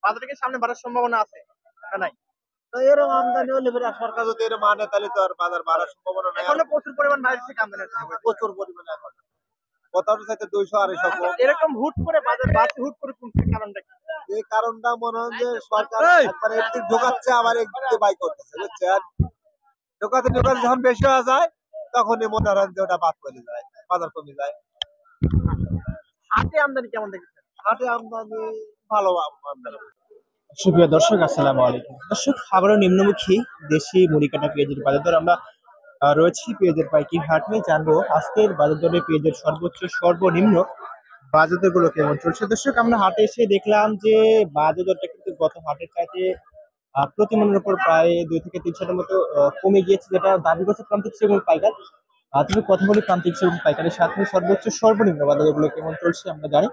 বাজারে কি সামনে বাড়ার সম্ভাবনা আছে না নাই? তো এরকম আমদানি হলে ফের সরকার যদি এর মানে তাহলে তো আর বাজার বাড়ার সম্ভাবনা নাই। এখনো প্রচুর পরিমাণ বাইরে থেকে আমদানি হচ্ছে। প্রচুর পরিমাণে এখন কোথাও চাইতে 200-250 আচ্ছা, এরকম হুট করে বাজার বাড়ছে, হুট করে কমছে, কারণটা কি? এই কারণটা মনে হয় যে সরকার একবার একদিক ঢোকাচ্ছে আবার একদিকে বাই করতেছে, বুঝছেন? ঢোকাতে ঢোকাতে যখন বেশি হয়ে যায় তখনই মনে হয় যে ওটা বাদ করে যায়, বাজার কমে যায়। হাটে আমদানি কেমন দেখেছেন? হাটে আমদানি ভালো আমদানি। সুপ্রিয় দর্শক, আসসালামু আলাইকুম। দর্শক, আবারও নিম্নমুখী দেশি মুড়িকাটা পেঁয়াজের বাজার দর আমরা রয়েছি পেঁয়াজের পাইকারি হাট নিয়ে জানবো আজকের বাজার দরে পেঁয়াজের সর্বোচ্চ সর্বনিম্ন বাজার দরগুলো কেমন চলছে। দর্শক, আমরা হাটে এসে দেখলাম যে বাজার দরটা কিন্তু গত হাটের চাইতে প্রতি মনের উপর প্রায় 2 থেকে 3 মতো কমে গিয়েছে, যেটা দাবি করছে প্রান্তিক এবং পাইকার। তুমি কথা বলি প্রান্তিক এবং পাইকারের সাথে সর্বোচ্চ সর্বনিম্ন বাজার দরগুলো কেমন চলছে আমরা জানি।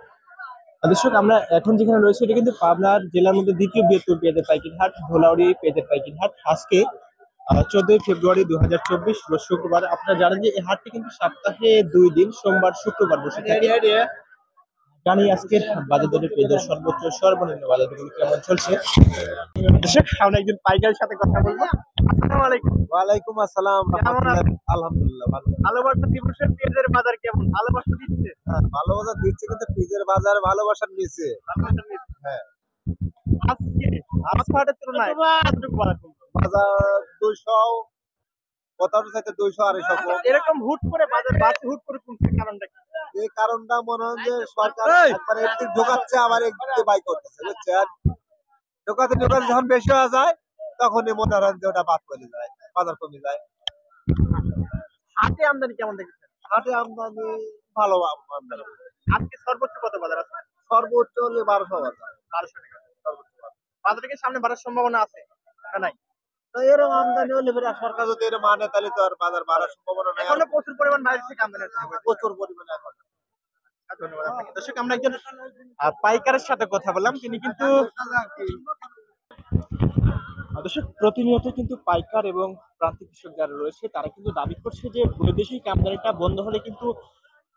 দর্শক, আমরা এখন যেখানে রয়েছে এটা কিন্তু পাবনার জেলার মধ্যে দ্বিতীয় বৃহত্তম পেঁয়াজের পাইকারি হাট, ধোলাউড়ি পেঁয়াজের পাইকারি হাট। আজকে 14 ফেব্রুয়ারি 2024 রোজ শুক্রবার। আপনারা জানেন যে এই হাটটি কিন্তু সপ্তাহে 2 দিন, সোমবার শুক্রবার বসে থাকে। জানি আজকের বাজার দরে পেঁয়াজের সর্বোচ্চ সর্বনিম্ন বাজার দরগুলো কেমন চলছে। দর্শক, আমরা একজন পাইকারের সাথে কথা বলবো। আসসালামু আলাইকুম। ওয়ালাইকুম আসসালাম। কেমন আছেন? আলহামদুলিল্লাহ ভালো। ভালোবাসা দিবসের পেঁয়াজের বাজার কেমন? ভালোবাসা দিচ্ছে? হ্যাঁ, ভালোবাসা দিচ্ছে কিন্তু পেঁয়াজের বাজার ভালোবাসার নিচে। ভালোবাসা দিচ্ছে। হ্যাঁ, আজকে আজকে হাটের তুলনায় কতটুকু বাড়া কমছে? বাজার 200, কোথাও চাইতে 200-250 আচ্ছা, এরকম হুট করে বাজার বাড়ছে, হুট করে কমছে, কারণটা কি? এই কারণটা মনে হয় যে সরকার একবার একদিক ঢোকাচ্ছে আবার একদিকে বাই করতেছে, বুঝছেন? ঢোকাতে ঢোকাতে যখন বেশি হয়ে যায় তখনই মনে হয় যে ওটা বাদ করে যায়, বাজার কমে যায়। হাটে আমদানি কেমন দেখেছেন? হাটে আমদানি ভালো আমদানি। আজকে সর্বোচ্চ কত বাজার আছে? সর্বোচ্চ হলে 1200 বাজার। 1200 টাকা সর্বোচ্চ বাজার। বাজারে কি সামনে বাড়ার সম্ভাবনা আছে না নাই? তো এরকম আমদানি হলে ফের সরকার যদি এর মানে তাহলে তো আর বাজার বাড়ার সম্ভাবনা নাই। এখনো প্রচুর পরিমাণ বাইরে থেকে আমদানি হচ্ছে। প্রচুর পরিমাণে এখন। ধন্যবাদ আপনাকে। দর্শক, আমরা একজন পাইকারের সাথে কথা বললাম, তিনি কিন্তু দর্শক প্রতিনিয়ত কিন্তু পাইকার এবং প্রান্তিক কৃষক যারা রয়েছে তারা কিন্তু দাবি করছে যে বৈদেশিক আমদানিটা বন্ধ হলে কিন্তু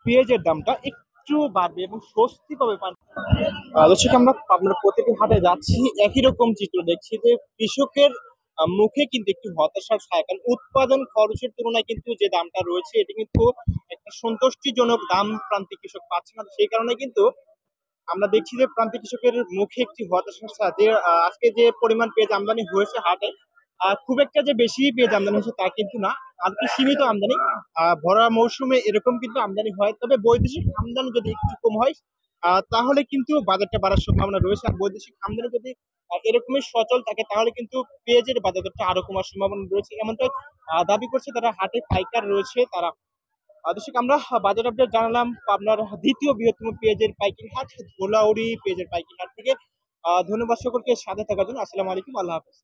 পেঁয়াজের দামটা একটু বাড়বে এবং স্বস্তি পাবে। দর্শক, আমরা প্রতিটি হাটে যাচ্ছি, একই রকম চিত্র দেখছি যে কৃষকের মুখে কিন্তু একটু হতাশার ছায়া, কারণ উৎপাদন খরচের তুলনায় কিন্তু যে দামটা রয়েছে এটি কিন্তু একটা সন্তুষ্টিজনক দাম প্রান্তিক কৃষক পাচ্ছে না। সেই কারণে কিন্তু আমরা দেখছি যে প্রান্তিক কৃষকের মুখে একটি হতাশার ছায়া, যে আজকে যে পরিমাণ পেঁয়াজ আমদানি হয়েছে হাটে, খুব একটা যে বেশি পেঁয়াজ আমদানি হয়েছে তা কিন্তু না, আর কি সীমিত আমদানি। ভরা মৌসুমে এরকম কিন্তু আমদানি হয়, তবে বৈদেশিক আমদানি যদি একটু কম হয় তাহলে কিন্তু বাজারটা বাড়ার সম্ভাবনা রয়েছে। আর বৈদেশিক আমদানি যদি এরকমই সচল থাকে তাহলে কিন্তু পেঁয়াজের বাজারটা আরো কমার সম্ভাবনা রয়েছে, এমনটাই দাবি করছে তারা হাটে পাইকার রয়েছে তারা। দর্শক, আমরা বাজার আপডেট জানালাম আপনার দ্বিতীয় বৃহত্তম পেঁয়াজের পাইকারি হাট ধোলাউড়ি পেঁয়াজের পাইকারি হাট থেকে। ধন্যবাদ সকলকে সাথে থাকার জন্য। আসসালামু আলাইকুম, আল্লাহ হাফেজ।